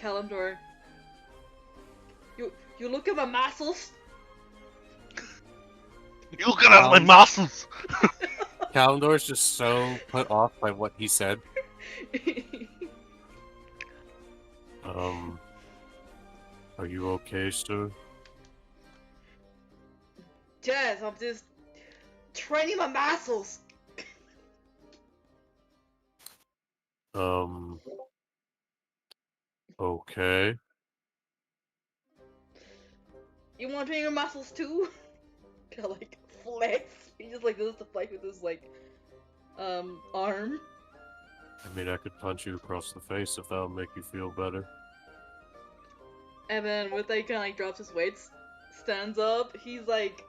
Kalimdor. You look at my muscles. You look at my muscles. Kalimdor's just so put off by what he said. Are you okay, sir? Yes, I'm just training my muscles. Okay. You want to train your muscles too? Kinda like flex. He just like does the flex with his like arm. I mean, I could punch you across the face if that'll make you feel better. And then with that, he kinda like drops his weights, stands up. He's like,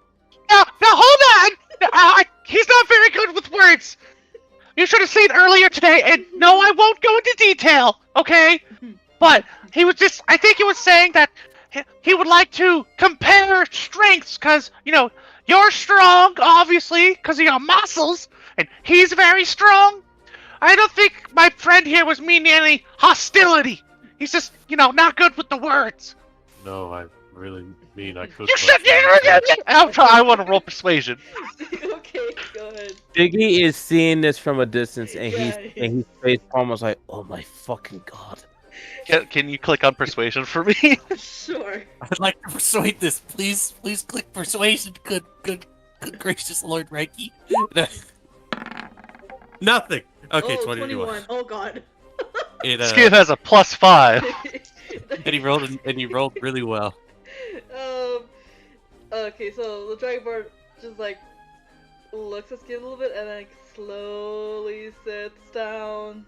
Now hold on! He's not very good with words! You should have seen earlier today, and no, I won't go into detail, okay? But he was just, I think he was saying that he would like to compare strengths, because, you know, you're strong, obviously, because of your muscles, and he's very strong. I don't think my friend here was meaning any hostility. He's just, you know, not good with the words. No, I really mean I could. You said I want to roll persuasion. okay, go ahead. Biggie is seeing this from a distance, and Yeah, he's face almost like, oh my fucking god. Can you click on persuasion for me? Sure. I'd like to persuade this. Please click persuasion. Good gracious Lord Reiki. Nothing. Okay, oh, 21. Oh god. Skid has a +5. And you rolled really well. Okay, so the Dragonborn just like looks at Skid a little bit and then slowly sits down.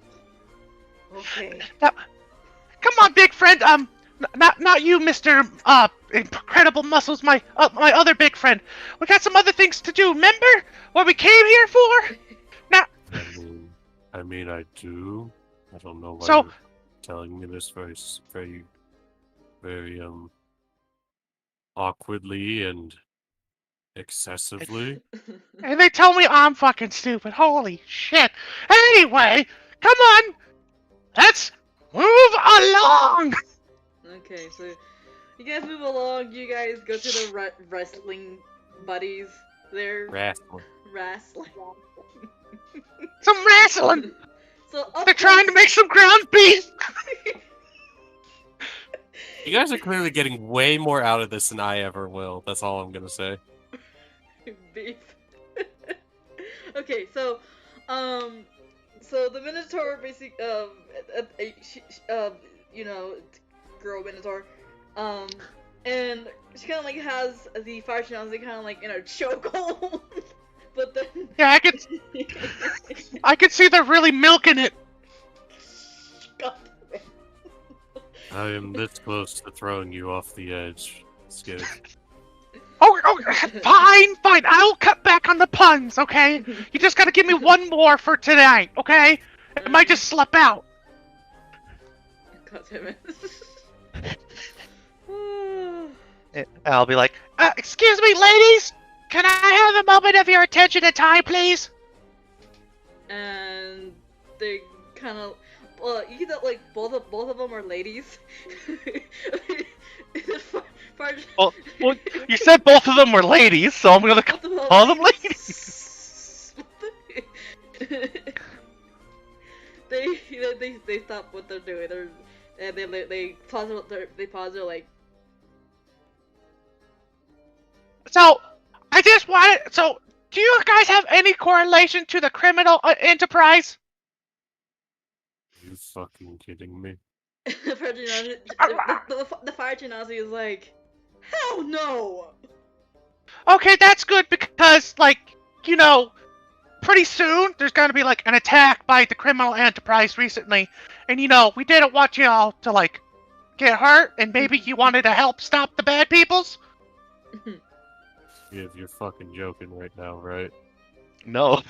Okay. Come on, big friend. Not you, Mr. Incredible Muscles. My other big friend. We got some other things to do. Remember what we came here for? Now. I mean, I do. I don't know why So, you're telling me this very, awkwardly and excessively. and they tell me I'm fucking stupid. Holy shit. Anyway, come on. Let's move along. Okay, so you guys move along. You guys go to the wrestling buddies there. Wrestling. Some wrestling. So They're trying to make some ground beef. You guys are clearly getting way more out of this than I ever will. That's all I'm gonna say. beef. Okay, so the Minotaur basically, you know, girl Minotaur, and she kind of like has the fire channels, kind of like in a chokehold, but then Yeah, I could see they're really milking it. God. I am this close to throwing you off the edge, Skid. Oh, fine. I'll cut back on the puns, okay? You just gotta give me one more for tonight, okay? I might just slip out. God damn it. I'll be like, excuse me, ladies? Can I have a moment of your attention and time, please? And they kind of, well, you get like both of them are ladies. Well, you said both of them were ladies, so I'm gonna call them ladies. they stop what they're doing. They pause. They pause. They're like. So, I just wanted. So, do you guys have any correlation to the criminal enterprise? Are you fucking kidding me? The fire genasi is like, hell no. Okay, that's good because, like, you know, pretty soon there's gonna be like an attack by the criminal enterprise recently, and you know we didn't want y'all to like get hurt, and maybe you wanted to help stop the bad peoples. You're fucking joking right now, right? No.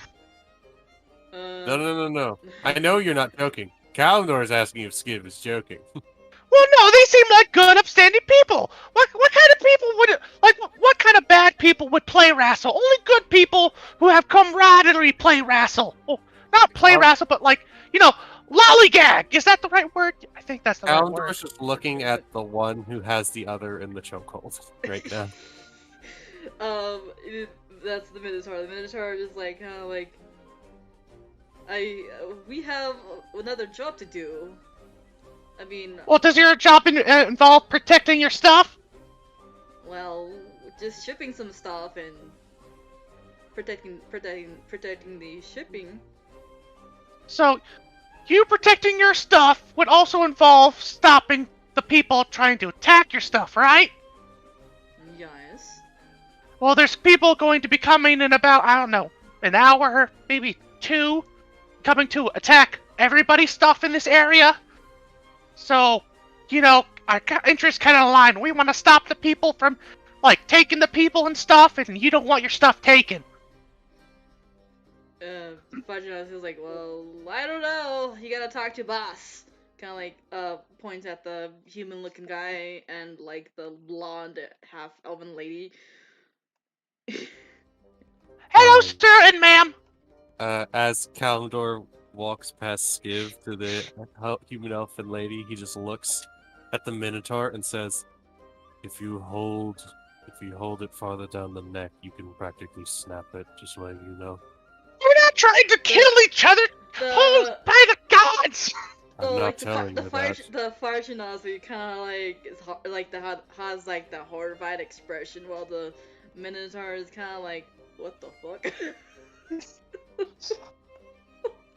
No. I know you're not joking. Kalimdor is asking if Skid is joking. Well, no, they seem like good, upstanding people. What kind of people would what kind of bad people would play wrestle? Only good people who have camaraderie play wrestle. Oh, not play wrestle, but like, you know, lollygag. Is that the right word? I think that's the right word. Kalimdor's just looking at the one who has the other in the chokehold right now. That's the Minotaur. The Minotaur is like, kind of like, we have another job to do. I mean, Well, does your job involve protecting your stuff? well, just shipping some stuff and protecting the shipping. So, you protecting your stuff would also involve stopping the people trying to attack your stuff, right? Yes. Well, there's people going to be coming in about, I don't know, an hour, maybe 2, coming to attack everybody's stuff in this area. So, you know, our interests kind of align. We want to stop the people from, like, taking the people and stuff, and you don't want your stuff taken. Vaginas is like, well, I don't know. You gotta talk to boss. Kind of like, points at the human-looking guy and, like, the blonde half-elven lady. Hello, sir and ma'am! As Kalimdor walks past Skiv to the human elfin lady, he just looks at the Minotaur and says, if you hold it farther down the neck, you can practically snap it, just letting you know. We're not trying to kill each other! Hold by the gods! I'm not telling you that. The Farshinazi kind of like is like has like the horrified expression, while the Minotaur is kind of like, what the fuck?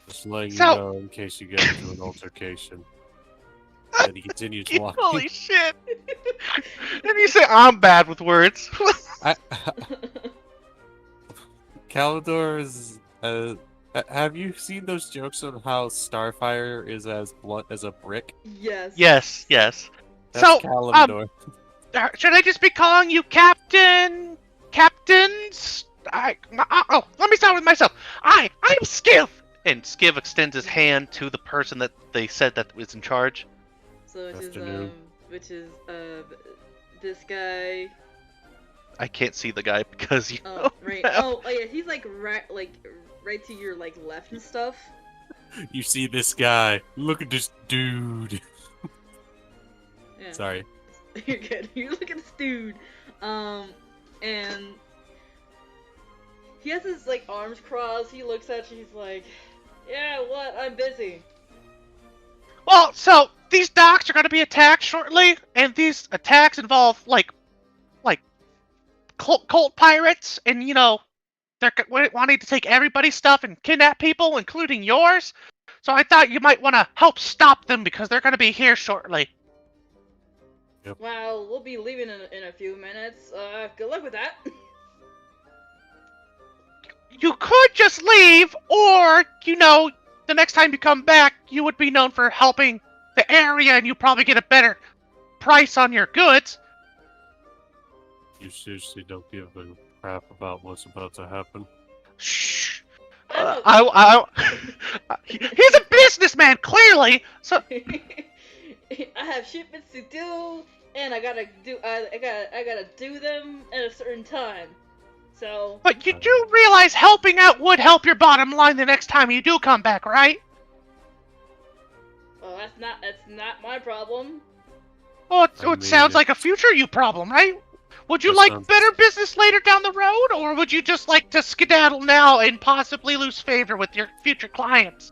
Just letting you know in case you get into an altercation. And he continues walking. Holy shit! And you say I'm bad with words. Kalimdor is. Have you seen those jokes on how Starfire is as blunt as a brick? Yes. Yes. That's So, Kalimdor. Should I just be calling you Captain? Captains? Let me start with myself. I'm Skiv! And Skiv extends his hand to the person that they said that was in charge. So which is this guy. I can't see the guy because you. Oh right. Oh yeah, he's like right to your like left and stuff. You see this guy. Look at this dude. Yeah. Sorry. You're good. You look at this dude. And he has his like arms crossed. He looks at you. He's like, "Yeah, what? I'm busy." Well, so these docks are going to be attacked shortly, and these attacks involve like cult pirates, and you know they're wanting to take everybody's stuff and kidnap people, including yours. So I thought you might want to help stop them because they're going to be here shortly. Yep. Well, we'll be leaving in a few minutes. Good luck with that. You could just leave, or, you know, the next time you come back, you would be known for helping the area, and you probably get a better price on your goods. You seriously don't give a crap about what's about to happen? Shh. He's a businessman, clearly. So I have shipments to do, and I gotta do them at a certain time. So. But you do realize helping out would help your bottom line the next time you do come back, right? Well, that's not my problem. Well, it sounds like a future you problem, right? Would you like better business later down the road, or would you just like to skedaddle now and possibly lose favor with your future clients?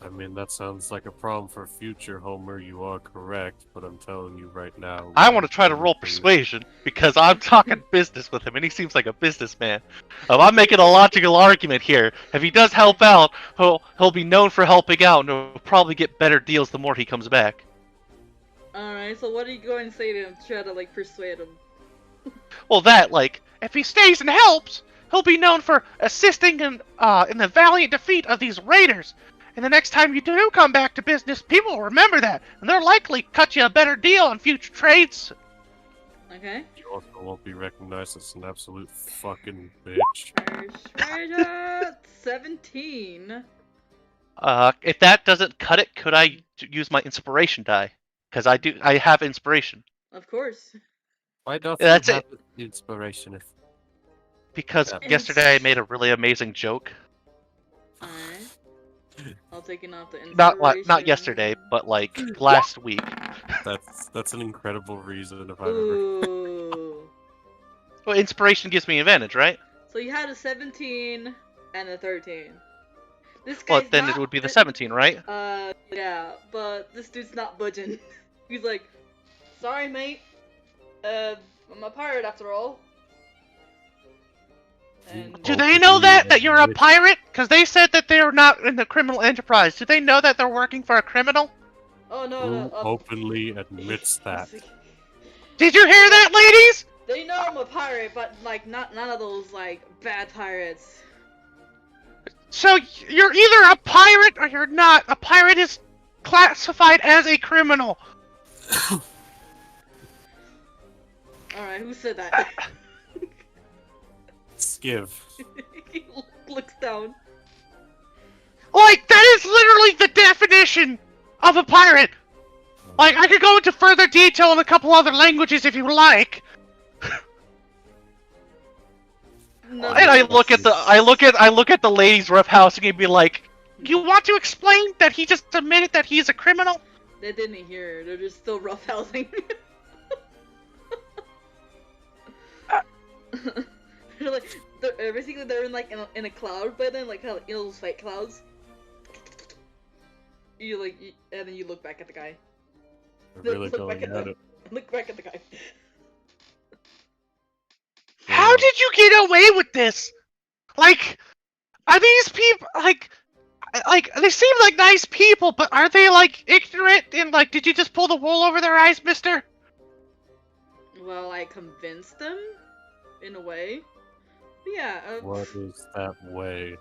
I mean, that sounds like a problem for future, Homer. You are correct, but I'm telling you right now. I want to try to roll persuasion, because I'm talking business with him, and he seems like a businessman. I'm making a logical argument here. If he does help out, he'll be known for helping out, and he'll probably get better deals the more he comes back. Alright, so what are you going to say to him to try to, like, persuade him? Well, if he stays and helps, he'll be known for assisting in the valiant defeat of these raiders. And the next time you do come back to business, people will remember that, and they'll likely cut you a better deal on future trades. Okay. You also won't be recognized as an absolute fucking bitch. Persuasion 17. If that doesn't cut it, could I use my inspiration die? Because I have inspiration. Of course. Why don't That's you have inspiration? Because yesterday I made a really amazing joke. Alright. I'll taking off the Not yesterday, but like last week. That's an incredible reason if I ever. Ooh. Well, inspiration gives me advantage, right? So you had a 17 and a 13. This Well, guy's then not, it would be the 17, right? Yeah, but this dude's not budging. He's like, sorry, mate. I'm a pirate after all. And Do they know that you're a pirate? Because they said that they're not in the criminal enterprise. Do they know that they're working for a criminal? oh no, Who no. openly admits that? Did you hear that, ladies? They know I'm a pirate, but like none of those like bad pirates. So you're either a pirate or you're not. A pirate is classified as a criminal. Alright, who said that? Skiv. He looks down. Like, that is literally the definition of a pirate. Like, I could go into further detail in a couple other languages if you like. No, And I look at the ladies' roughhousing and be like, "You want to explain that he just admitted that he's a criminal?" they didn't hear. They're just still roughhousing. They're like, basically they're in like in a cloud by then, like how you know those fake clouds. And then you look back at the guy. They're really Look going back at it. Look back at the guy. How did you get away with this? Like, are these people like they seem like nice people, but are they like ignorant and like did you just pull the wool over their eyes, mister? Well, I convinced them, in a way. But yeah. What is that way?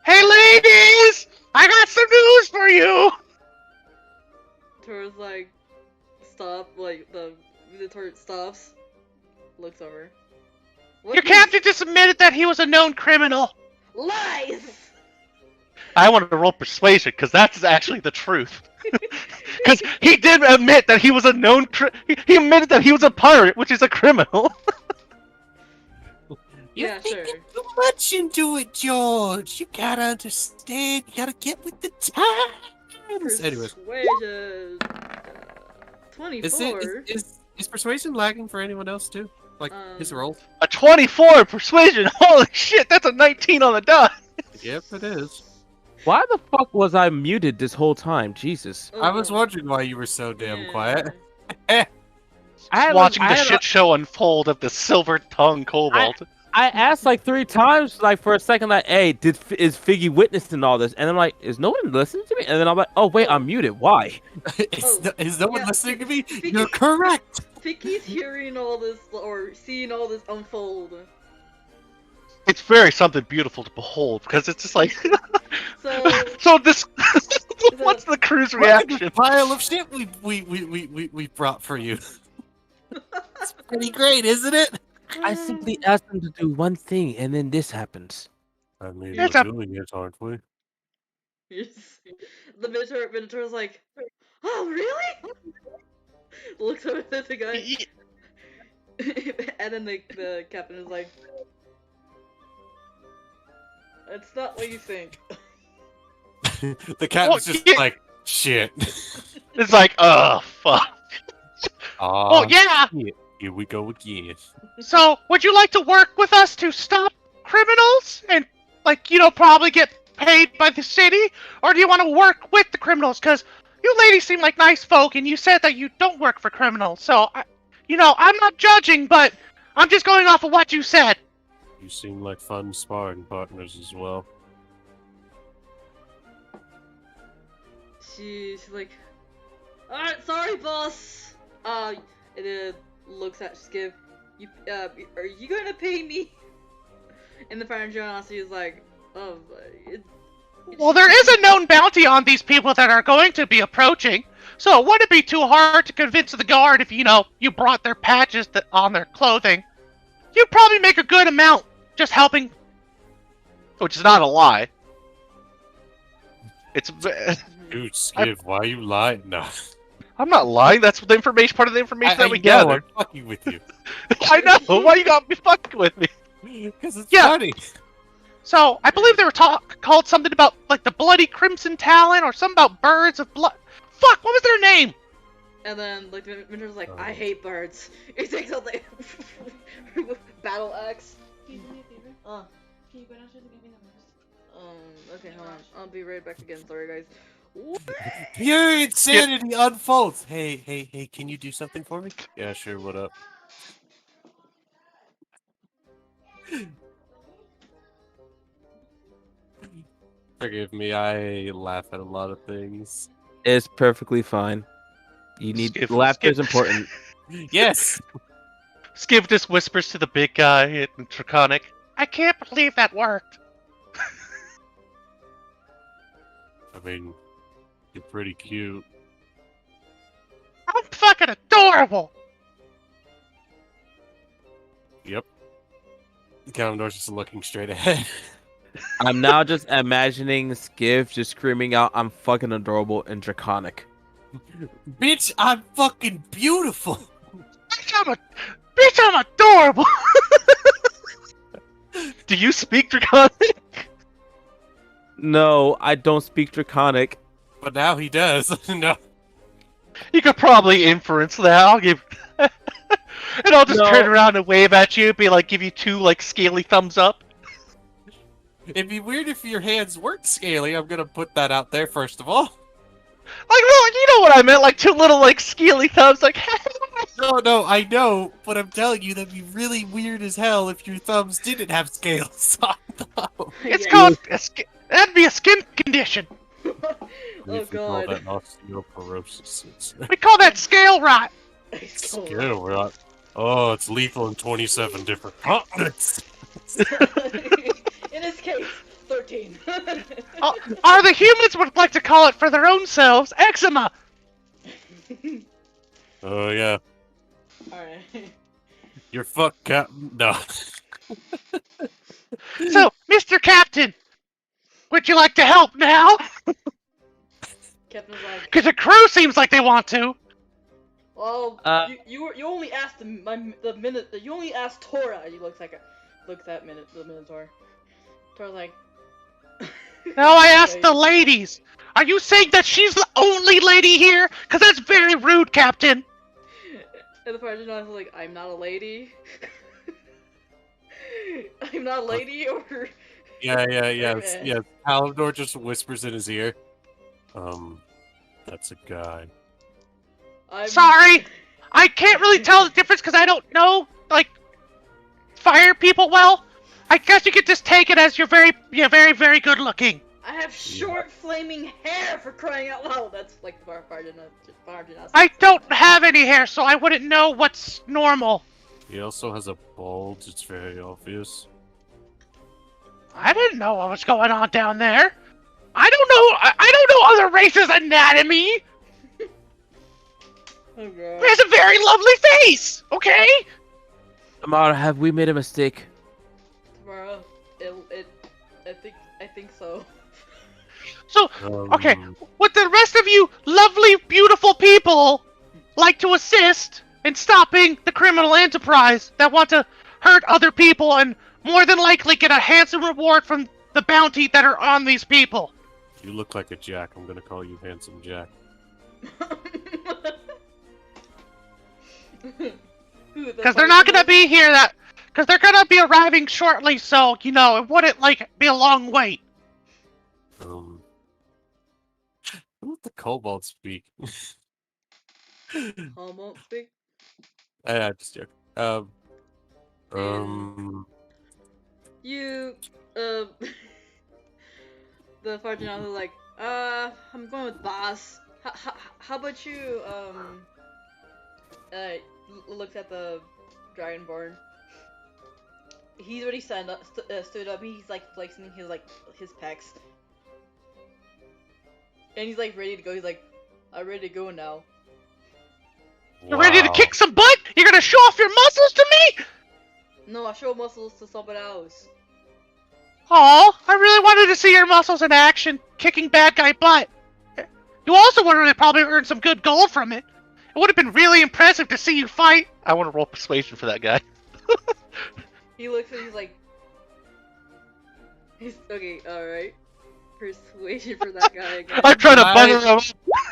Hey, ladies! I got some news for you! Tor's like, stop. Like the Tor stops, looks over. What Your news? captain just admitted that he was a known criminal. Lies. I wanted to roll persuasion because that's actually the truth. Because he did admit that he was a known he admitted that he was a pirate, which is a criminal. You're Yeah, thinking sure. too much into it, George. You gotta understand. You gotta get with the times. Anyways, Persuasion. 24. Is persuasion lagging for anyone else too? Like his roll? A 24 persuasion. Holy shit, that's a 19 on the dot. Yep, it is. Why the fuck was I muted this whole time? Jesus. I was wondering why you were so damn quiet. I had, Watching like, the I had, shit show unfold of the silver-tongued kobold. I asked like 3 times, like for a second, like, "Hey, is Figgy witnessing all this?" And I'm like, "Is no one listening to me?" And then I'm like, "Oh wait, I'm muted. Why?" Is no one yeah, listening to me? Figgy- You're correct. Ficky's hearing all this or seeing all this unfold. It's very something beautiful to behold because it's just like. So So this. What's the crew's Look at reaction? the pile of shit we brought for you. It's pretty great, isn't it? I simply asked them to do one thing, and then this happens. I mean, Yes, we're I'm- doing it, aren't we? the Minotaur's like, oh really? Looks over at the guy, and then the captain is like, it's not what you think. The captain's Well, just yeah. like, shit. It's like, oh fuck. Oh, Oh yeah. Here we go again. So, would you like to work with us to stop criminals and, like, you know, probably get paid by the city? Or do you want to work with the criminals? Because you ladies seem like nice folk, and you said that you don't work for criminals. So, you know, I'm not judging, but I'm just going off of what you said. You seem like fun sparring partners as well. She's like, alright, sorry, boss. It looks at Skiv. You, are you gonna pay me? And the Fire Generosity is like, oh, Well, there is a known bounty on these people that are going to be approaching. So it wouldn't be too hard to convince the guard if, you know, you brought their patches on their clothing. You'd probably make a good amount just helping. Which is not a lie. It's... Dude, Skiv, why are you lying? No. I'm not lying. That's the information. Part of the information that we know, gathered. I'm fucking with you. I know. Why you got me fucking with me? Because it's Yeah. funny. So, I believe they were called something about, like, the Bloody Crimson Talon, or something about birds of blood. Fuck, what was their name? And then, like, the Mentor's like, I hate birds. He takes out the battle axe. Can you do me a favor? Can you go downstairs and get me the nurse? Okay, hold on. I'll be right back again. Sorry, guys. Pure insanity unfolds. Hey, can you do something for me? Yeah, sure, what up? Forgive me, I laugh at a lot of things. It's perfectly fine. You need laughter is important. Yes! Skiv just whispers to the big guy in Draconic. I can't believe that worked. I mean, you're pretty cute. I'm fucking adorable! Yep. Kalimdor's just looking straight ahead. I'm now just imagining Skiv just screaming out, I'm fucking adorable in Draconic. Bitch, I'm fucking beautiful! Bitch, I'm adorable! Do you speak Draconic? No, I don't speak Draconic. But now he does. No. You could probably inference that. I'll give... and I'll just No. turn around and wave at you, be like, give you two, like, scaly thumbs up. It'd be weird if your hands weren't scaly. I'm gonna put that out there first of all. Like, no, you know what I meant, like two little, like, scaly thumbs, like, No, I know, but I'm telling you that'd be really weird as hell if your thumbs didn't have scales on them. it's Yeah. called, that'd be a skin condition. Oh If you call god. that osteoporosis. It's We call that scale rot. scale rot. Oh, it's lethal in 27 different continents. In this case, 13. Or the humans would like to call it for their own selves, eczema. Oh, yeah. Alright. You're fuck cap. No. So, Mr. Captain, would you like to help now? Captain's like, Because the crew seems like they want to. well, you only asked you only asked Tora. He looks at the Minotaur. Tora's like, No, I asked the ladies. Are you saying that she's the only lady here? Because that's very rude, Captain. and the Sergeant is like, I'm not a lady. I'm not a lady, or Yeah. Okay. Yeah. Kalimdor just whispers in his ear. That's a guy. I'm... Sorry, I can't really tell the difference because I don't know, like, fire people well. I guess you could just take it as you're very, very good looking. I have short, flaming hair for crying out loud. That's like the Sergeant. I don't have any hair, so I wouldn't know what's normal. He also has a bulge. It's very obvious. I didn't know what was going on down there. I don't know other races' anatomy. Oh He god. has a very lovely face, okay? Amara, have we made a mistake? Tomorrow, I think so. So, okay, would the rest of you lovely, beautiful people like to assist in stopping the criminal enterprise that want to hurt other people and more than likely get a handsome reward from the bounty that are on these people? You look like a Jack. I'm gonna call you Handsome Jack. Because they're not going to be here because they're going to be arriving shortly, so, you know, it wouldn't, like, be a long wait. Who let the kobold speak? Won't speak. I just joke. You, the Sergeant is like, I'm going with boss. How about you, looks at the Dragonborn. He's already stood up. He's like flexing his pecs, and he's like ready to go. He's like, I'm ready to go now. You're ready to kick some butt? You're going to show off your muscles to me? No, I show muscles to someone else. Oh, I really wanted to see your muscles in action, kicking bad guy butt. You also would have probably earned some good gold from it. It would have been really impressive to see you fight. I want to roll persuasion for that guy. He looks and he's like, Okay, alright. Persuasion for that guy again. I'm trying to butter him.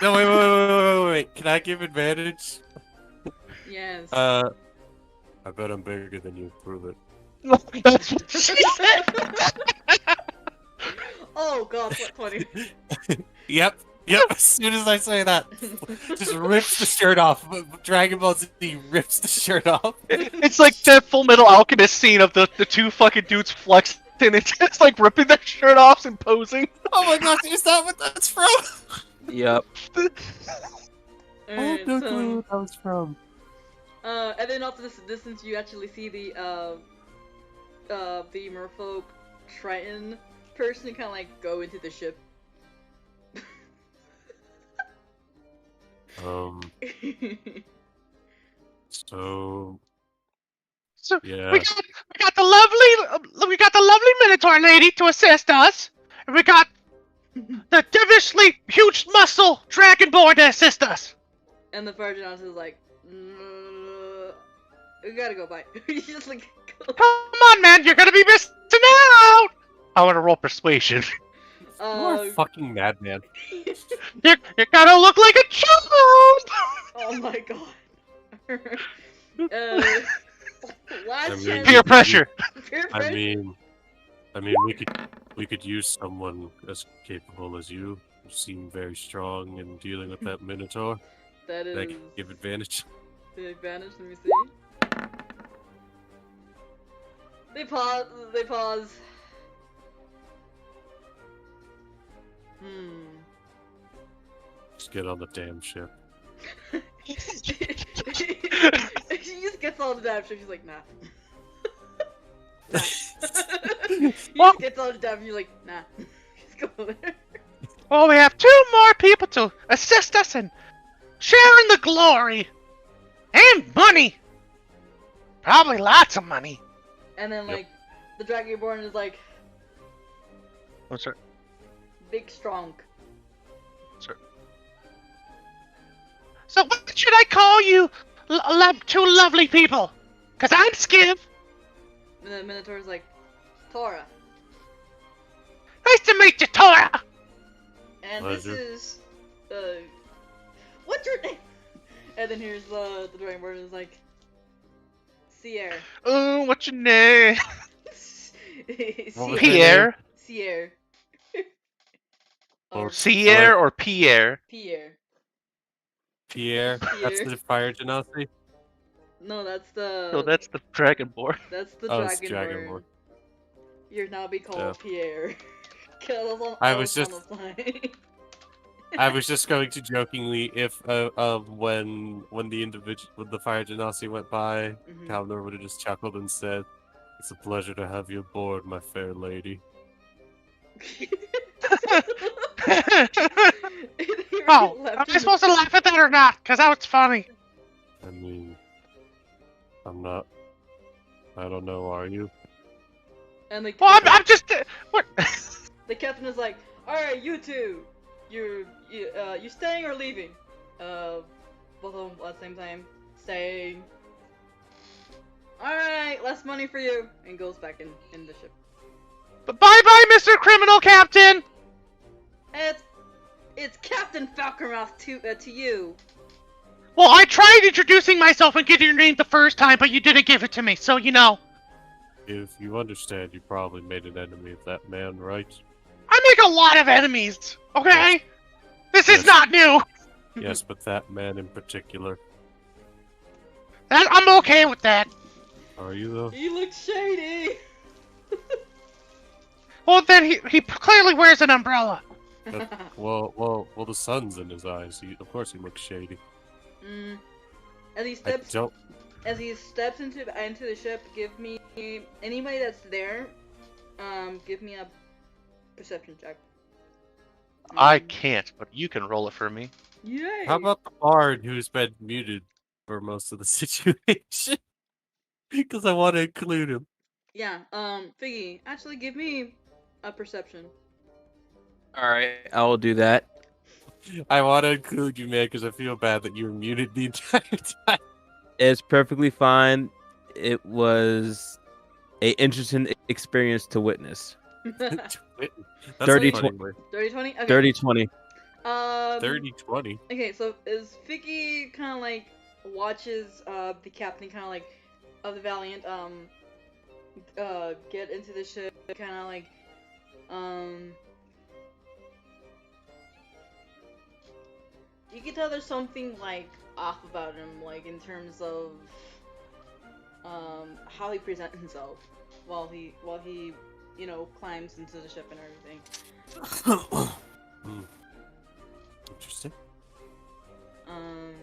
No, wait. Can I give advantage? Yes. I bet I'm bigger than you. Prove it. That's what she said. Oh god, what 20? Yep. As soon as I say that, just rips the shirt off. Dragon Ball Z rips the shirt off. It's like that Full Metal Alchemist scene of the two fucking dudes flexing and just like ripping their shirt off and posing. Oh my gosh, is that what that's from? Yep. I have no clue what that was from. And then off to this distance, you actually see the merfolk Triton person kind of like go into the ship. So yeah. we got the lovely Minotaur lady to assist us, and we got the devilishly huge muscle Dragonborn to assist us. And the Fire Giant is like, we gotta go by. He's just like, go. Come on, man, you're gonna be missing out. I want to roll persuasion. You're a fucking madman. You're gonna look like a child. Oh my god. Last I mean, chance. Peer pressure. Peer I pressure. mean, we could use someone as capable as you. You seem very strong in dealing with that Minotaur. That is That can give advantage. the advantage. Let me see. They pause. Just get on the damn ship. She just gets on the damn ship. She's like, nah. He just gets on the damn ship. You're like, nah. Just go there. Well, we have 2 more people to assist us in sharing the glory and money. Probably lots of money. And then like, the Dragonborn is like, What's that? big strong. So what should I call you, 2 lovely people? Cause I'm Skiv. And the Minotaur's like, Tora. Nice to meet you, Tora. And Pleasure. this is, what's your name? And then here's the Dragonborn is like, Sierra. Oh, what's your name? What was Pierre. Sierra. Or Sierre or Pierre? Pierre. Pierre. That's Pierre. the fire genasi. No, that's the. No, that's the Dragonborn. That's the Oh, it's Dragonborn. Dragonborn. You're now be called Yeah. Pierre. I was I was just going to jokingly, if when the fire genasi went by, Mhm. Kalnor would have just chuckled and said, "It's a pleasure to have you aboard, my fair lady." Oh, am I supposed to laugh at that or not? Cause that was funny. I mean, I'm not. I don't know. Are you? And the Well, I'm just what? the captain is like, all right, you two, you staying or leaving? Both of them at the same time, staying. All right, less money for you, and goes back in the ship. Bye bye, Mr. Criminal Captain. It's Captain Falconmouth to you. Well, I tried introducing myself and getting your name the first time, but you didn't give it to me, so you know. If you understand, you probably made an enemy of that man, right? I make a lot of enemies, okay? Yes. This is Yes. not new. Yes, but that man in particular. I'm okay with that. Are you though? He looks shady. Well, then he clearly wears an umbrella. Well, the sun's in his eyes. Of course, he looks shady. As he I steps don't. into the ship, give me anybody that's there. Give me a perception check. I can't, but you can roll it for me. Yay! How about the bard who's been muted for most of the situation? Because I want to include him. Yeah. Figgy, actually, give me a perception. All right, I will do that. I want to include you, man, because I feel bad that you were muted the entire time. It's perfectly fine. It was a interesting experience to witness. That's Dirty a funny word. 30-20? Okay. 30-20. 30-20. Okay, so as Figgy kind of like watches the captain kind of like of the Valiant get into the ship, kind of like you can tell there's something like off about him, like in terms of how he presents himself while he you know climbs into the ship and everything. Interesting. Um,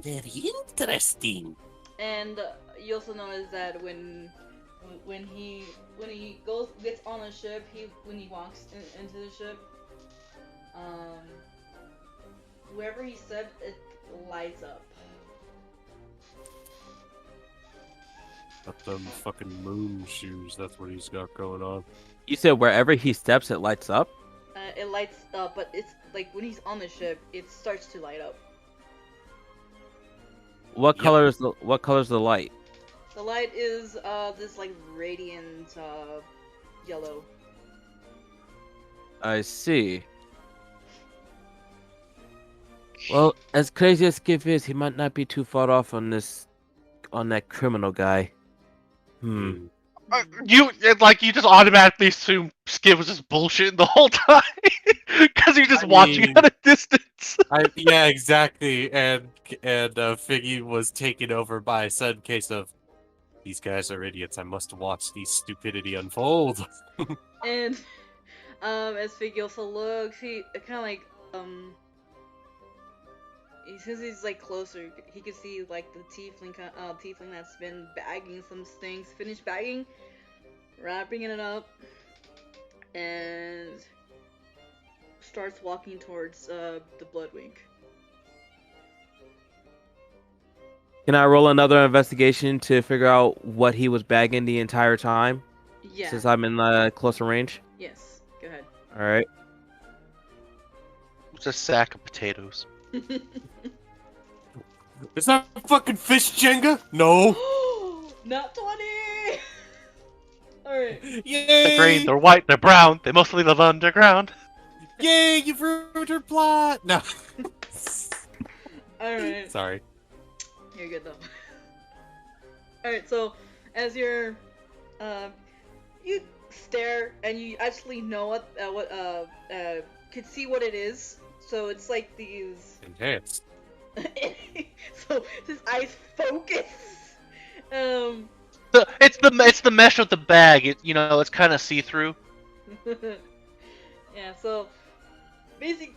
Very interesting. and you also notice that when he gets on the ship, when he walks into the ship, wherever he steps, it lights up. Got them fucking moon shoes. That's what he's got going on. You said wherever he steps, it lights up? It lights up, but it's like when he's on the ship, it starts to light up. What Yep. color's the light? The light is this like radiant yellow. I see. Well, as crazy as Skiff is, he might not be too far off on that criminal guy. You just automatically assume Skip was just bullshitting the whole time because you're just watching mean- at a distance. Yeah, exactly. And Figgy was taken over by a sudden case of these guys are idiots. I must watch these stupidity unfold. And as Figgy also looks, he kind of like since he's like closer, he can see like the tiefling that's been bagging some things, finished bagging, wrapping it up, and starts walking towards the Bloodwink. Can I roll another investigation to figure out what he was bagging the entire time? Yeah. Since I'm in closer range? Yes. Go ahead. Alright. It's a sack of potatoes. Is that fucking fish Jenga? No. Not 20! Alright. Yay! They're green, they're white, they're brown. They mostly live underground. Yay! You've ruined her plot. No. Alright. Sorry. You're good though. Alright, so as you're you stare and you actually know what can see what it is. So it's like these Enhanced. so his eyes focus. It's the mesh of the bag. It's kind of see through. Yeah, so basically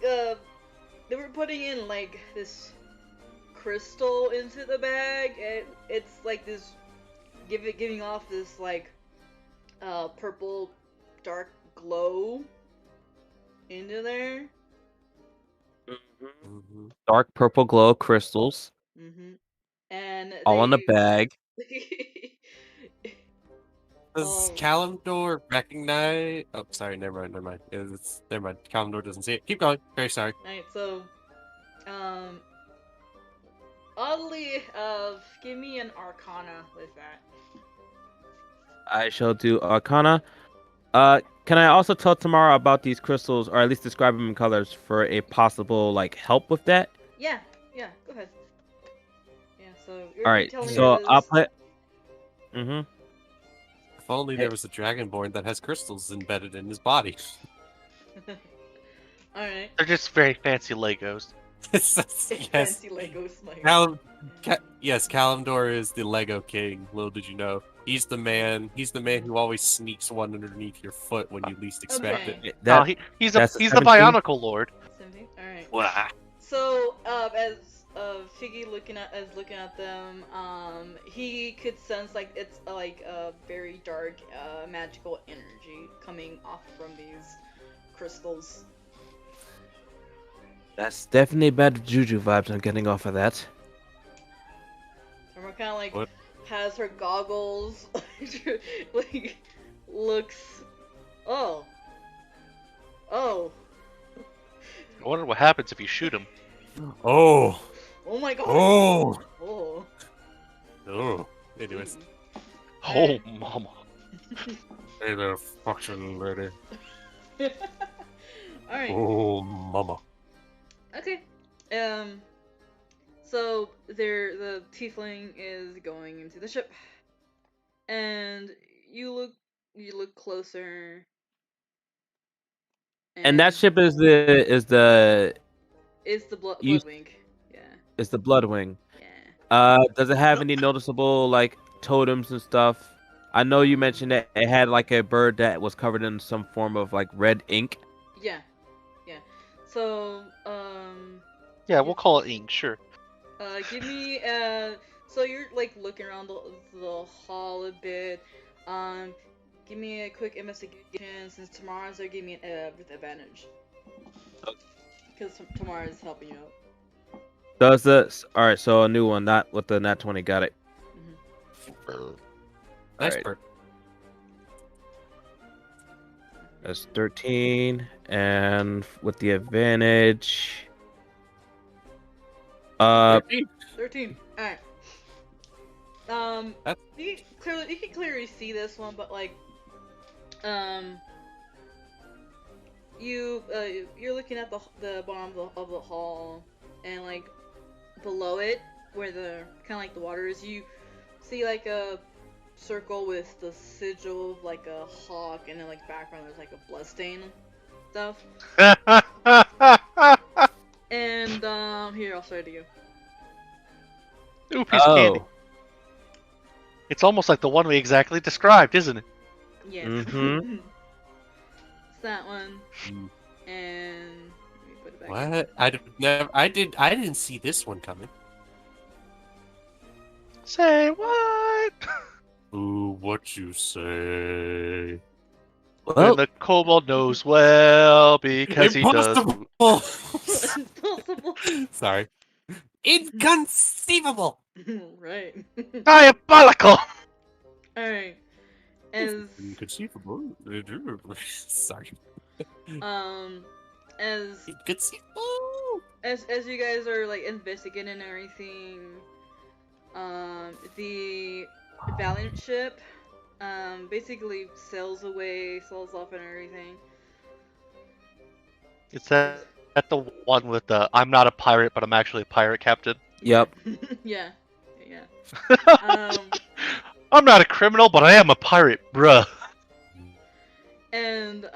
they were putting in like this crystal into the bag, and it's like this giving off this like purple dark glow into there. Mm-hmm. Dark purple glow crystals. And All in a bag. Does Kalimdor recognize? Oh, sorry. Never mind. Never mind. Kalimdor doesn't see it. Keep going. Very sorry. Alright, so oddly, give me an Arcana with that. I shall do Arcana. Can I also tell Tamara about these crystals, or at least describe them in colors for a possible like help with that? Yeah, go ahead. Yeah, so you're All right, telling so me I'll this- put. If only there was a Dragonborn that has crystals embedded in his body. Alright. They're just very fancy Legos. yes. Fancy Lego Smite. Yes, Kalimdor is the Lego king. Little did you know. He's the man who always sneaks one underneath your foot when you least expect Okay. it. No, he's the 17? Bionicle Lord. 17? Alright. Wah. So, as Figgy looking at them, he could sense like it's like a very dark, magical energy coming off from these crystals. That's definitely bad juju vibes I'm getting off of that. And we're kind of like What? has her goggles, like looks. Oh. I wonder what happens if you shoot him. Oh. Oh my god. Oh. Oh. Oh. Anyways. Oh, mama. Hey there, fucking lady. Alright. Oh, mama. Okay. So the tiefling is going into the ship, and you look closer, And that ship is the it's the you Bloodwing. Yeah. is the Bloodwing. Yeah. Does it have any noticeable like totems and stuff? I know you mentioned that it had like a bird that was covered in some form of like red ink. Yeah. Yeah. So Yeah, we'll call it ink, sure. give me so you're like looking around the hall a bit. Give me a quick investigation since Tamara's there. Give me an with advantage because Tamara's helping you out. Does this? All right, so a new one, not with the nat 20. Got it. Nice Alright. bird. That's 13, and with the advantage, 13. Alright. That's- You can clearly see this one, but like, you're looking at the bottom of the hall, and like below it, where the kind of like the water is, you see like a circle with the sigil of like a hawk, and then like background there's like a bloodstain stuff. And here I'll show it to you. Ooh, piece of candy. oh, It's almost like the one we exactly described, isn't it? Yes. Mhm. It's that one. Mm. And let me put it back. What? I didn't see this one coming. Say what? Ooh, what you say? And well, the kobold knows well because he does. Impossible! It's possible. Sorry. Inconceivable! Right. Diabolical! Alright. As Inconceivable? Sorry. as Inconceivable! as you guys are like investigating and everything, the Valiant ship basically sails off and everything. Is that the one with the I'm not a pirate, but I'm actually a pirate captain? Yep. Yeah. Yeah. I'm not a criminal, but I am a pirate, bruh. And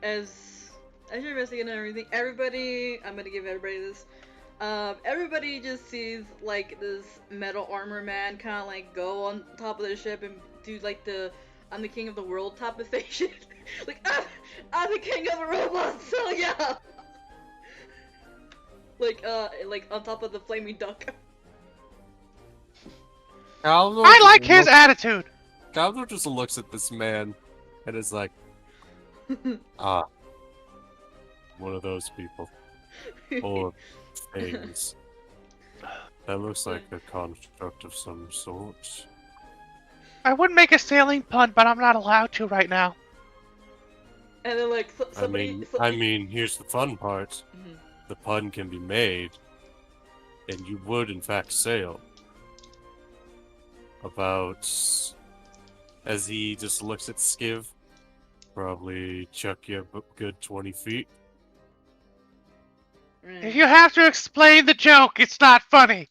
as you're investigating everything, I'm gonna give everybody this. Everybody just sees like this metal armor man kind of like go on top of the ship and do like the "I'm the king of the world" type of station. Like I'm the king of the robots, so yeah. Like on top of the flaming duck. I like his attitude. Calvin just looks at this man and is like, ah, one of those people. Or things. That looks like a construct of some sort. I would make a sailing pun, but I'm not allowed to right now. And then like somebody. I mean, here's the fun part. Mhm. The pun can be made, and you would in fact sail. About, as he just looks at Skiv, probably chuck you a good 20 feet. Right. If you have to explain the joke, it's not funny.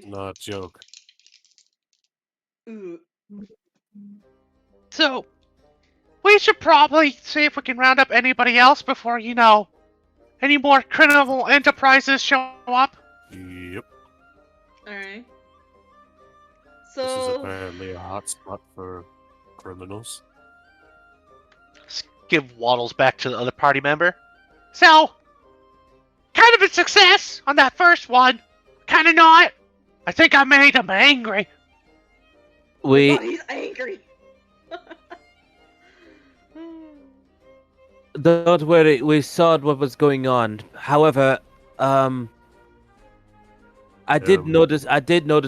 Not a joke. Ooh. So, we should probably see if we can round up anybody else before, any more criminal enterprises show up. Yep. Alright. This is So apparently a hot spot for criminals. Give Waddles back to the other party member. So, kind of a success on that first one. Kind of not. I think I made him angry. oh, he's angry. Don't worry, we saw what was going on. However, I did notice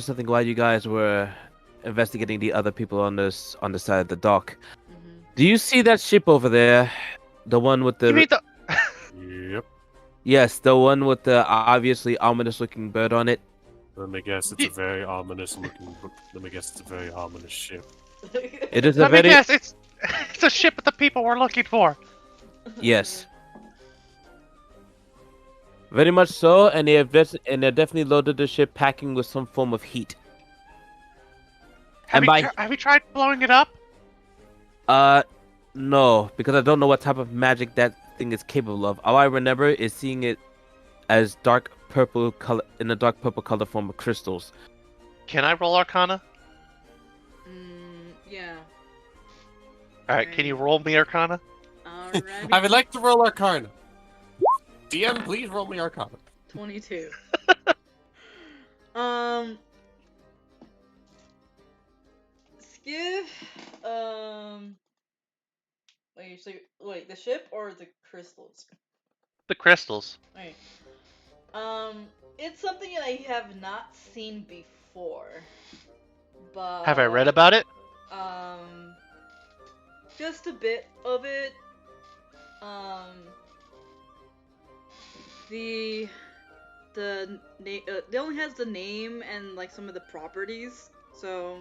something while you guys were investigating the other people on the side of the dock. Mhm. Do you see that ship over there? The one with the You mean the... Yep. yes, the one with the obviously ominous looking bird on it. Let me guess, it's a very ominous looking. Let me guess, it's a very ominous ship. It is a Let me very guess, it's a ship of the people we're looking for. yes, very much so, and they definitely loaded the ship packing with some form of heat. Have And you have you tried blowing it up? No, because I don't know what type of magic that thing is capable of. All I remember is seeing it as dark purple color in a dark purple color form of crystals. Can I roll Arcana? Yeah. Alright, can you roll me Arcana? Alrighty. I would like to roll Arcana. DM, please roll me Arcana. 22. Skiv, wait, the ship or the crystals? The crystals. Wait. It's something that I have not seen before, but Have I read about it? just a bit of it. It only has the name and like some of the properties, so.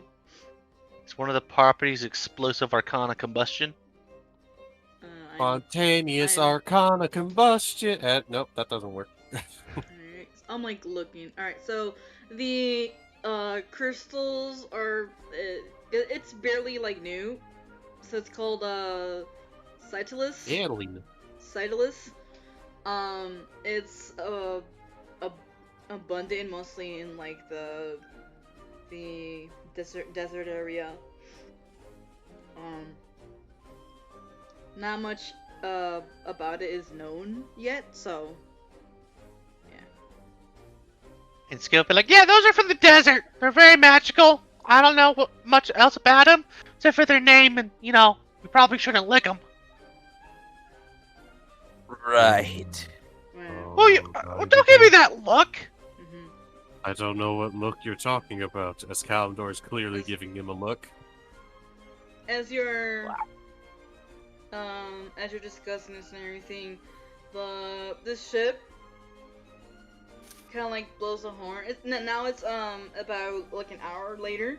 It's one of the properties explosive Arcana combustion. Spontaneous I'm- Arcana combustion. Nope, that doesn't work. Alright, I'm like looking. Alright, so the crystals are it's barely like new. So it's called Cytilus. Alien. Cytilus. It's abundant mostly in like the desert area. Not much about it is known yet, so yeah. And Skill be like, yeah, those are from the desert. They're very magical. I don't know much else about them, except for their name, and, you know, we probably shouldn't lick them. Right. Well, Well, don't give me that look. mhm. I don't know what look you're talking about, as Kalimdor is clearly giving him a look. As you're discussing this and everything, the ship kind of like blows a horn. Now it's about like an hour later.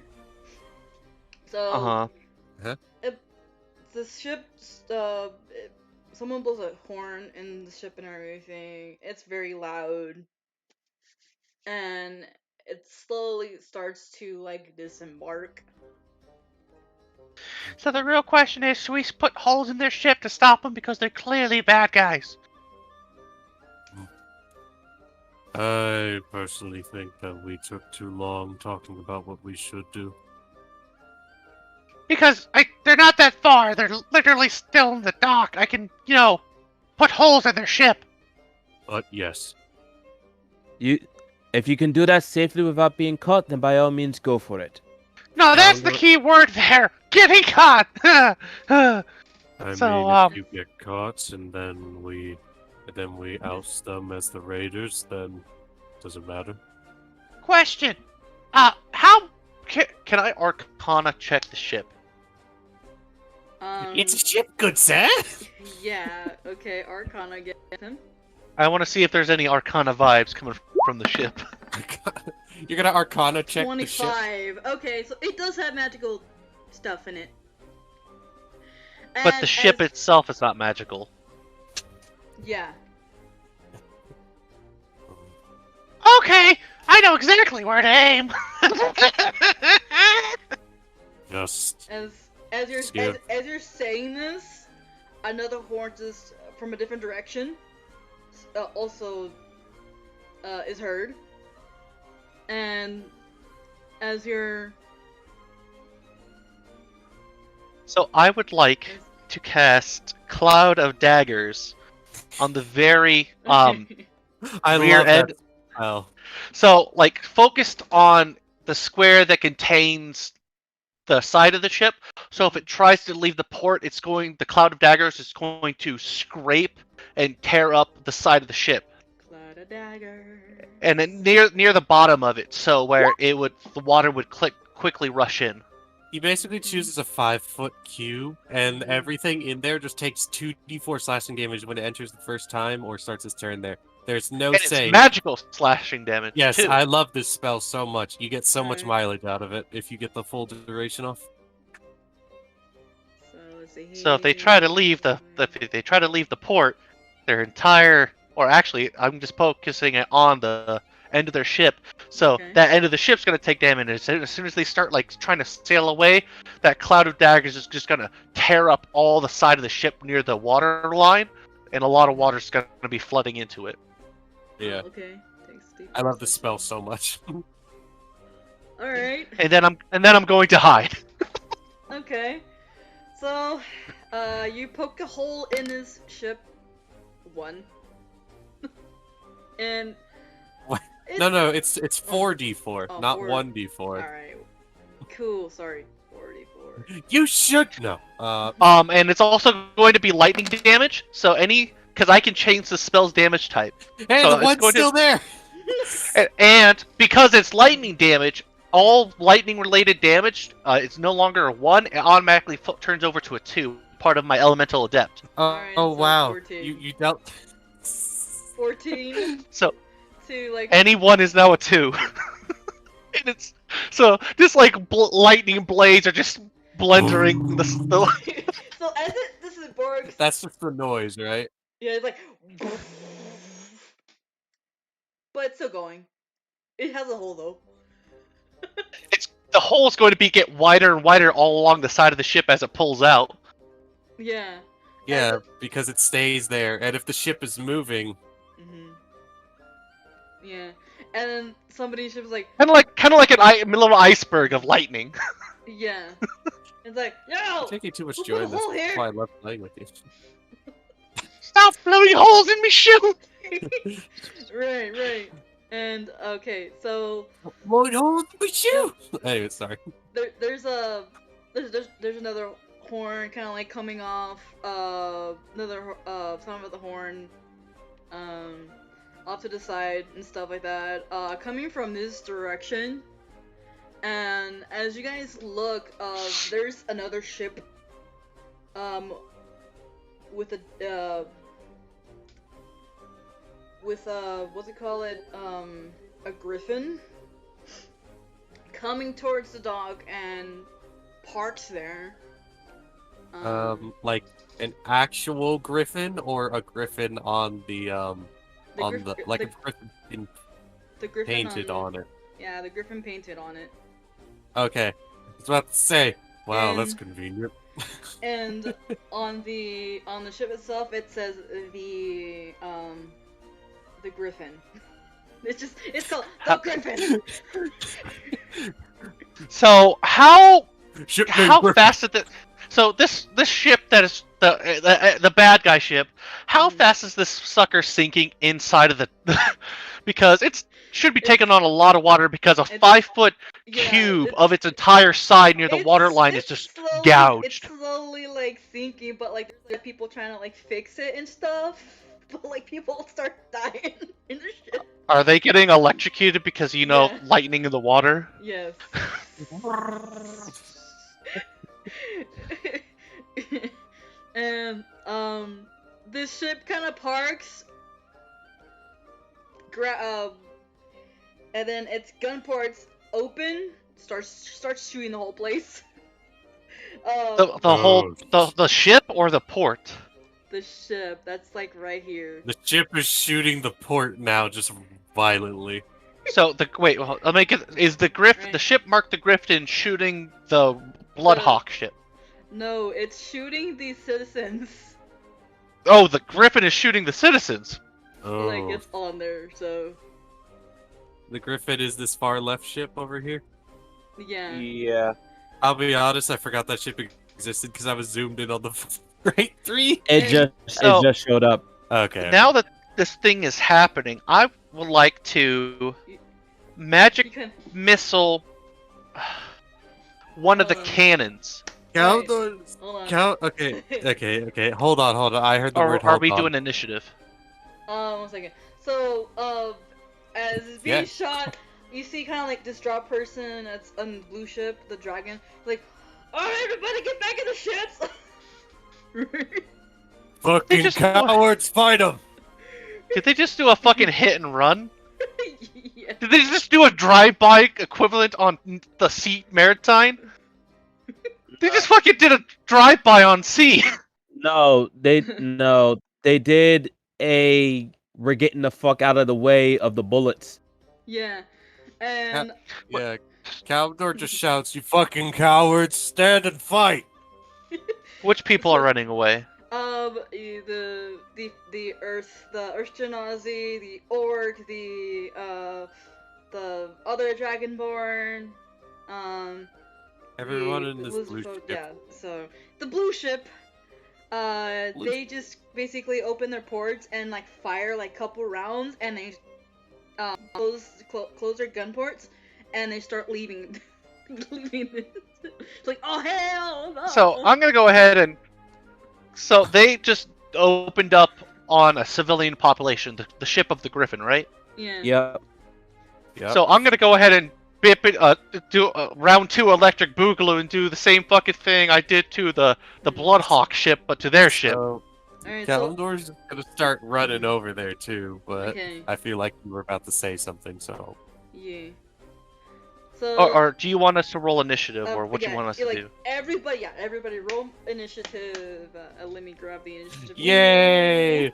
So the ship someone blows a horn in the ship and everything. It's very loud, and it slowly starts to like disembark. So the real question is, should we put holes in their ship to stop them because they're clearly bad guys? I personally think that we took too long talking about what we should do. Because they're not that far. They're literally still in the dock. I can, you know, put holes in their ship. But yes. If you can do that safely without being caught, then by all means go for it. No, that's the key word there. Getting caught. I mean, So, if you get caught and then we oust them as the raiders, then doesn't matter. Question. How can I Arcana check the ship? It's a ship, good sir. Yeah. Okay. Arcana, get him. I want to see if there's any Arcana vibes coming from the ship. You're gonna Arcana check the ship. 25. Okay, so it does have magical stuff in it. But the And ship itself is not magical. Yeah. Okay, I know exactly where to aim. Just As you're Skip. as you're saying this, another horn just from a different direction also is heard. And as you're So I would like to cast Cloud of Daggers on the very I rear love end. that spell. So like focused on the square that contains the side of the ship. So if it tries to leave the port, the Cloud of Daggers is going to scrape and tear up the side of the ship. Cloud of dagger. And then near the bottom of it, so where the water would quickly rush in. He basically chooses a 5-foot cube, and everything in there just takes 2d4 slashing damage when it enters the first time or starts its turn there. There's no And it's saying. magical slashing damage, Yes, too. I love this spell so much. You get so much Alright. mileage out of it if you get the full duration off. So let's see. So if they try to leave the port, their entire, or actually, I'm just focusing it on the end of their ship. So Okay. that end of the ship's gonna take damage. And as soon as they start like trying to sail away, that cloud of daggers is just gonna tear up all the side of the ship near the water line, and a lot of water's gonna be flooding into it. Yeah. Okay. Thanks, Steve. I love this spell so much. Alright. And then I'm going to hide. Okay. So, you poke a hole in his ship. One. And. What? It's... No, it's 4d4, Oh, not 4. 1d4. Alright. Cool, sorry. 44. You should know. And it's also going to be lightning damage. So because I can change the spell's damage type. Hey, So the it's one's going to- still there! And because it's lightning damage, all lightning-related damage, it's no longer a 1, it automatically turns over to a 2, part of my elemental adept. Alright, Oh so wow. 14. You dealt... 14 So to like. any 1 is now a 2. And it's so just like lightning blades are just blendering the So as this is Borg. That's just the noise, right? Yeah, it's like. But it's still going. It has a hole though. the hole is going to get wider and wider all along the side of the ship as it pulls out. Yeah. Yeah, because it stays there, and if the ship is moving... Mhm. Yeah. And then somebody ship's like, Kind of like a little iceberg of lightning. yeah. It's like, yo! I'm taking too much we'll joy put in a this. hole That's here. why I love playing with you. Stop blowing holes in me ship! Right. And okay, so Lloyd, hold the shoe! Anyway, sorry. there's another horn kind of like coming off another some of the horn off to the side and stuff like that coming from this direction. And as you guys look, there's another ship with a what's it called, a griffin coming towards the dock and parked there. Like an actual griffin or a griffin on the a griffin the griffin painted on it. Yeah, the griffin painted on it. Okay, I was about to say. Wow, that's And- convenient. And on the ship itself, it says the griffin. It's called the griffin. So how Ship how name fast is it? So this ship that is the bad guy ship, how fast is this sucker sinking inside of the? Because it should be taking on a lot of water because a It's- 5-foot Yeah, cube of its entire side near the water line is it's just slowly, gouged. It's slowly like sinking, but like there's people trying to like fix it and stuff. But like people start dying in the ship. Are they getting electrocuted because Yeah. lightning in the water? Yes. And this ship kind of parks. And then its gun ports open. Starts shooting the whole place. The ship or the port? The ship that's like right here. The ship is shooting the port now, just violently. So I'll make it. Is the Right. the ship marked the Griffin shooting the Bloodhawk ship? No, it's shooting the citizens. Oh, the Griffin is shooting the citizens. Oh, Like it's on there, so the Griffin is this far left ship over here. yeah. Yeah. I'll be honest, I forgot that ship existed because I was zoomed in on the right 3. It So- just showed up. Okay. Now that this thing is happening, I would like to You magic can missile one of the Hold on. cannons. Count Wait. those. hold on. Count. Okay. Hold on. I heard the Or word. are hold we on. doing initiative? 1 second. So, as it's being Yeah. shot, you see kind of like this drop person that's on the blue ship, the dragon. Like, Alright, everybody get back in the ships! Fucking just- cowards, fight them! Did they just do a fucking hit and run? Yeah. Did they just do a drive-by equivalent on the sea maritime? They just fucking did a drive-by on sea. No, they did a. We're getting the fuck out of the way of the bullets. Yeah. And Yeah, Caldor just shouts, "You fucking cowards, stand and fight!" Which people are running away? the Earth Genasi, the Orc, the other Dragonborn, Everyone the in this lizard blue folk, ship. yeah. So the blue ship, they just basically open their ports and like fire like couple rounds, and they close their gun ports, and they start leaving. leaving. It's like, oh hell no! So I'm gonna go ahead and. So they just opened up on a civilian population, the ship of the Griffin, right? Yeah. Yep. Yep. So I'm gonna go ahead and bip it, do round 2 electric boogaloo and do the same fucking thing I did to the Bloodhawk ship, but to their ship. So, Alright, so Kalimdor's gonna start running over there too, but okay. I feel like you were about to say something, so... Yeah. So Or do you want us to roll initiative, or what yeah, you want us to like, do? Everybody roll initiative. Let me grab the initiative. Yay!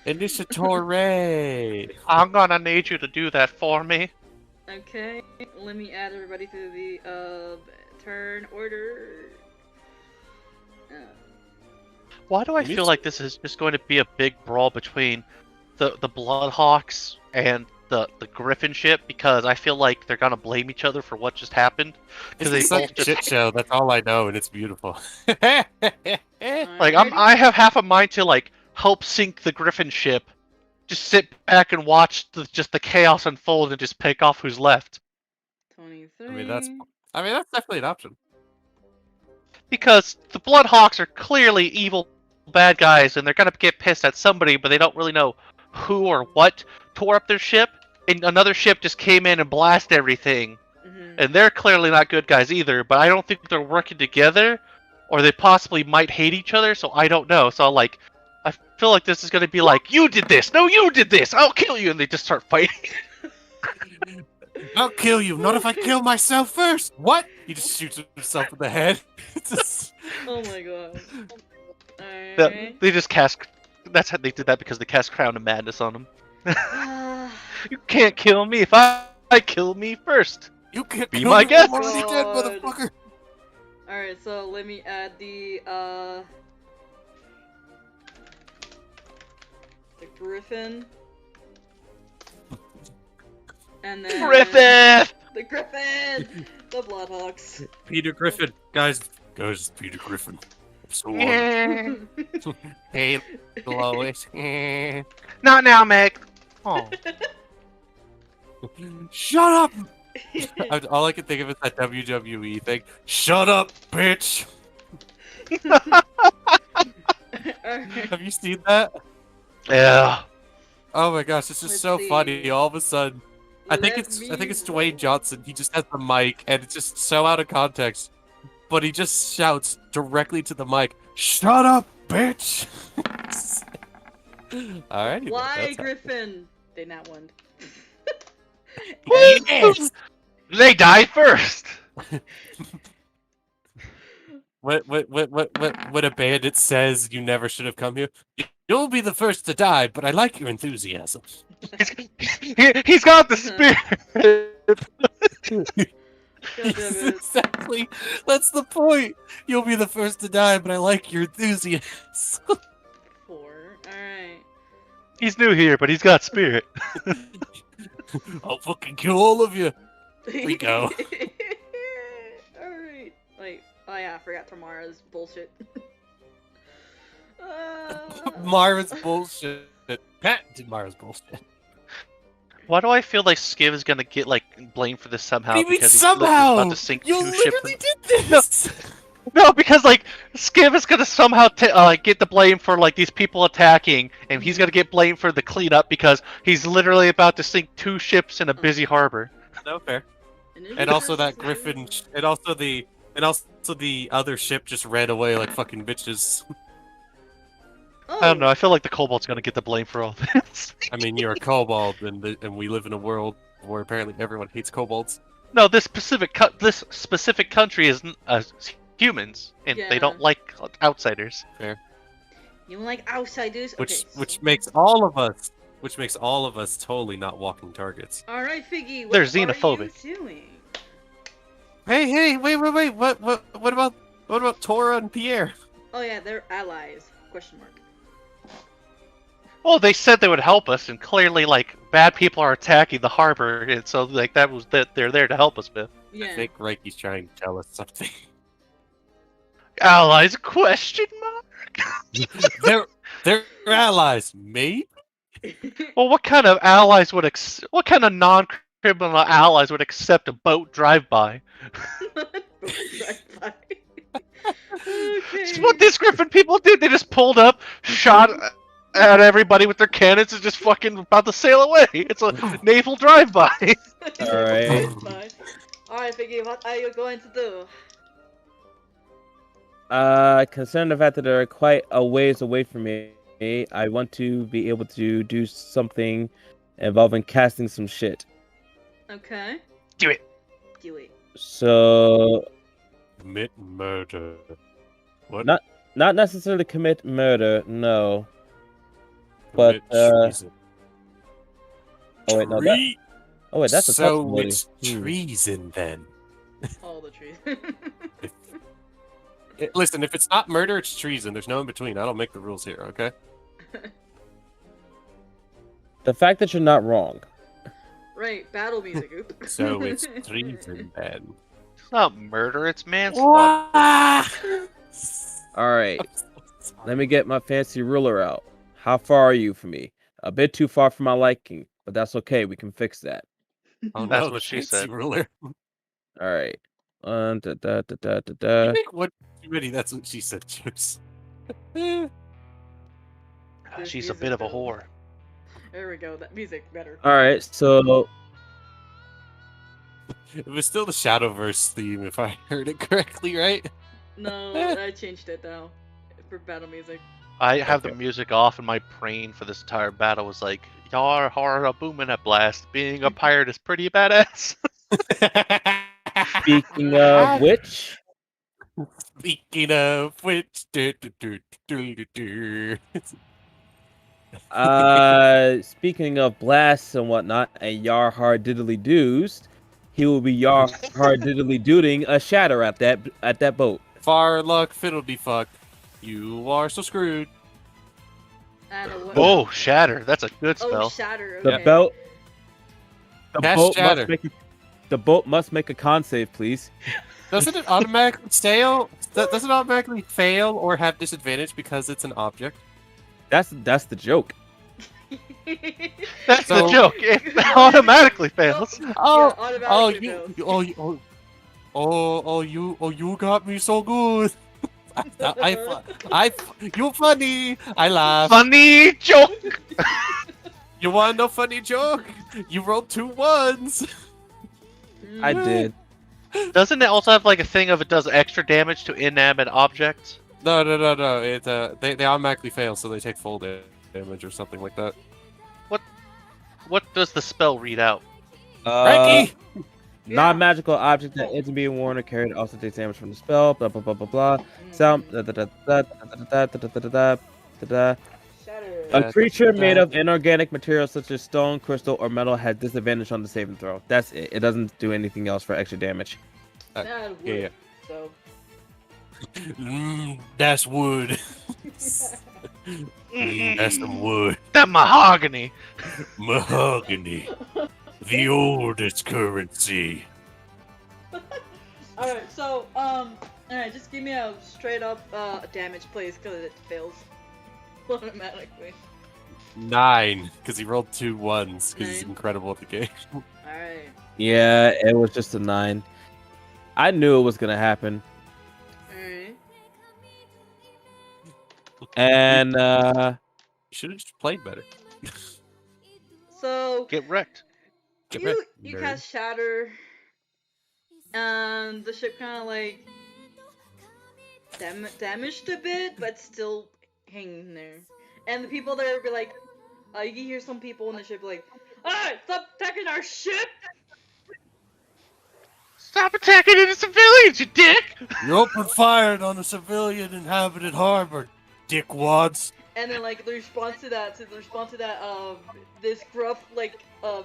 Initiatore! I'm gonna need you to do that for me. Okay, let me add everybody to the turn order. Why do I Me feel too. like this is just going to be a big brawl between the Bloodhawks and the Griffin ship? Because I feel like they're gonna blame each other for what just happened. It's they such both a just- shit show, that's all I know, and it's beautiful. Like I have half a mind to like help sink the Griffin ship, just sit back and watch just the chaos unfold and just pick off who's left. 23. I mean, that's definitely an option. Because the Bloodhawks are clearly evil bad guys, and they're gonna get pissed at somebody, but they don't really know who or what tore up their ship. And another ship just came in and blasted everything, Mhm. and they're clearly not good guys either. But I don't think they're working together, or they possibly might hate each other. So I don't know. So like, I feel like this is gonna be like, you did this, no, you did this, I'll kill you, and they just start fighting. I'll kill you, not if I kill myself first! What? He just shoots himself in the head. It's just... Oh my god. They Alright. they just cast. That's how they did that, because they cast Crown of Madness on him. You can't kill me if I kill me first. You can't Be kill my me, guest. I'm already dead, God. motherfucker! Alright, so let me add the Griffin. And then Griffith! The Griffin! The Bloodhawks. Peter Griffin. Guys, Peter Griffin. So Hey, Lois. Not now, Meg. Oh. Shut up! All I can think of is that WWE thing. Shut up, bitch! Have you seen that? Yeah. Oh my gosh, it's just Let's so see. funny. All of a sudden, I think it's Dwayne Johnson. He just has the mic, and it's just so out of context. But he just shouts directly to the mic, "Shut up, bitch!" Alrighty. Why Griffin? They not won. Yes! They died first. What a bandit says you never should have come here. You'll be the first to die, but I like your enthusiasm. He's got the spirit. God damn it. Exactly. That's the point. You'll be the first to die, but I like your enthusiasm. 4. Alright. He's new here, but he's got spirit. I'll fucking kill all of you. We go. Alright. Wait. Oh yeah, I forgot Tamara's bullshit. Mara's bullshit. Pat did Mara's bullshit. Why do I feel like Skiv is gonna get like blamed for this somehow? What do you mean because he's somehow? about to sink You 2 literally ships. did this. No, because like Skiv is gonna somehow get the blame for like these people attacking, and he's gonna get blamed for the cleanup because he's literally about to sink 2 ships in a busy harbor. No fair. And also that Griffin, and also the And also the other ship just ran away like fucking bitches. Oh. I don't know. I feel like the kobold's gonna get the blame for all this. I mean, you're a kobold, and we live in a world where apparently everyone hates kobolds. No, this specific country is humans, and they don't Yeah. like outsiders. Fair. You don't like outsiders? Which makes all of us totally not walking targets. All right, Figgy. What They're are xenophobic. you doing? Hey, wait! What about Tora and Pierre? Oh yeah, they're allies. Question mark. Well, they said they would help us, and clearly, like, bad people are attacking the harbor, and so like that was that they're there to help us with. Yeah. I think Reiki's trying to tell us something. Allies? Question mark. they're allies, maybe. Well, what kind of allies would what kind of non-criminal allies would accept a boat drive-by? Drive-by. It's Okay. what these Griffin people did. They just pulled up, shot at everybody with their cannons, and just fucking about to sail away. It's a naval drive-by. Alright. Alright, Figgy, what are you going to do? Considering the fact that they're quite a ways away from me, I want to be able to do something involving casting some shit. Okay. Do it. Do it. So, Commit murder. What? not necessarily commit murder, no. But, Commit treason. Oh wait, no, that's a so possibility. it's treason then. All the trees. Listen, if it's not murder, it's treason. There's no in between. I don't make the rules here, okay? The fact that you're not wrong. Right, battle music. Oop. So it's treason then. It's not murder. It's manslaughter. Alright, let me get my fancy ruler out. How far are you from me? A bit too far for my liking, but that's okay. We can fix that. Oh, That's no, what she fancy said. Ruler. Alright. Da, da, da, da, da, You da. make one too many. That's what she said, Chips. This She's a music bit of a better. whore. There we go. That music better. Alright, so It was still the Shadowverse theme, if I heard it correctly, right? No, I changed it now for battle music. I have the Okay. music off, and my brain for this entire battle was like, "Yar har a booming at blast. Being a pirate is pretty badass." speaking of which, Speaking of which, speaking of blasts and whatnot, and yar hard diddly doos, he will be yar hard diddly dooting a shatter at that boat. far luck fiddledy fuck, you are so screwed. I don't know what. Oh, shatter! That's a good Oh, spell. shatter. The Okay. boat. Cast shatter. The boat must make a con save, please. Doesn't it automatically fail? Does it automatically fail or have disadvantage because it's an object? That's the joke. That's So- the joke. It automatically fails. Oh, Yeah, oh, automatically fails. you got me so good. You funny. I laugh. Funny joke. You want no funny joke? You rolled 2 1s. I did. Doesn't it also have like a thing of it does extra damage to inanimate objects? No. It they automatically fail, so they take full damage or something like that. What does the spell read out? Frankie. Non-magical object that isn't being worn or carried also takes damage from the spell. Blah blah blah blah blah. Sound. Da, da, da, da, da, da, da, da, da, da, da, da. Shatter. A creature made of inorganic materials such as stone, crystal, or metal has disadvantage on the saving throw. That's it. It doesn't do anything else for extra damage. That would. Yeah. So. That's wood. That's some wood. That mahogany. Mahogany. The oldest currency. Alright, so, alright, just give me a straight up, damage, please, because it fails automatically. 9, because he rolled 2 1s, because he's 9. incredible at the game. Alright. Yeah, it was just a 9. I knew it was gonna happen, Alright. You and should have just played better. So, Get wrecked. Get you back, you nerd. cast Shatter, and the ship kind of like damaged a bit, but still hanging there. And the people there would be like, you can hear some people in the ship be like, "Alright, stop attacking our ship!" Stop attacking innocent civilians, you dick! You opened fire on a civilian inhabited harbor, dickwads. And then like the response to that, this gruff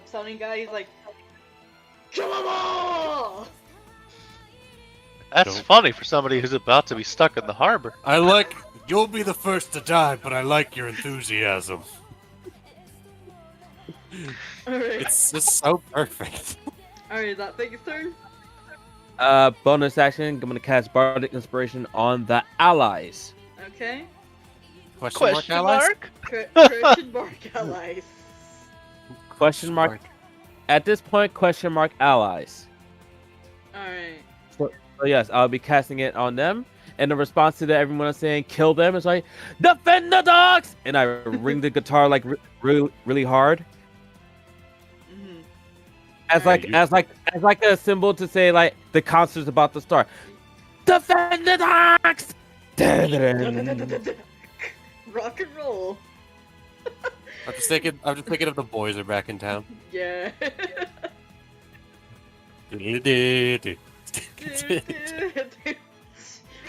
sounding guy, he's like, "Kill them all!" That's Don't- funny for somebody who's about to be stuck in the harbor. You'll be the first to die, but I like your enthusiasm. Alright. It's just so perfect. Alright, is that Peggy's turn? Bonus action. I'm gonna cast Bardic Inspiration on the allies. Okay. Question allies? mark? Question mark allies. Question mark. At this point, question mark allies. Alright. So yes, I'll be casting it on them. And the response to that, everyone is saying, "Kill them." It's like, "Defend the dogs!" And I ring the guitar like really hard, Mhm. as like a symbol to say like the concert's about to start. Defend the dogs! Rock and roll. I'm just thinking of the boys are back in town. Yeah.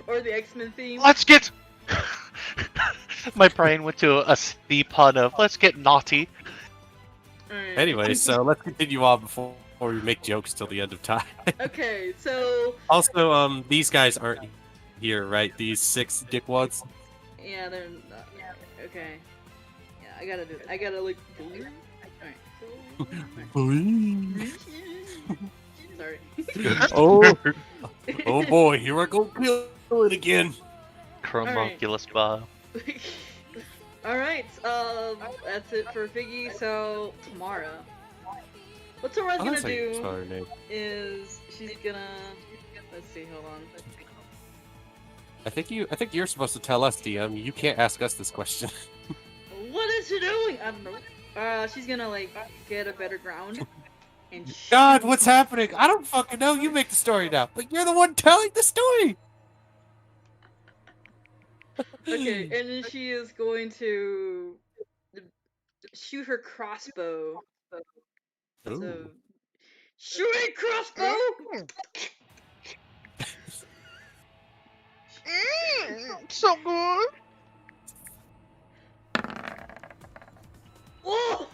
Or the X-Men theme. Let's get. My brain went to the pun of "let's get naughty." Alright. Anyway, so let's continue on before we make jokes till the end of time. Okay, so Also, these guys aren't here, right? These 6 dickwads. yeah, they're not. Yeah, okay. Yeah, I gotta do it. I gotta like. Alright. Sorry. Oh, oh boy, here I go kill it again. Crumunculus Bob. Alright, that's it for Figgy. So, Tamara. What Tamara's gonna do Her name. is she's gonna. Let's see, hold on. I think you're supposed to tell us, DM. You can't ask us this question. What is she doing? I don't know. She's gonna like get a better ground. And God, what's happening? I don't fucking know. You make the story now, but you're the one telling the story. Okay, and then she is going to shoot her crossbow. So, Ooh. shooting crossbow. So good. Oh!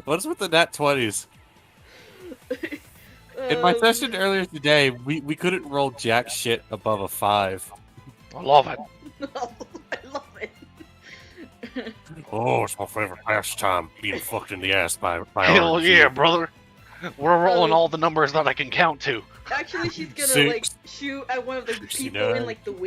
What is with the nat 20s? In my session earlier today, we couldn't roll jack shit above a 5. I love it. I love it. Oh, it's my favorite pastime, being fucked in the ass by Hell RNG. yeah, brother. We're rolling all the numbers that I can count to. Actually, she's gonna 6, like shoot at one of the people 69. in like the window.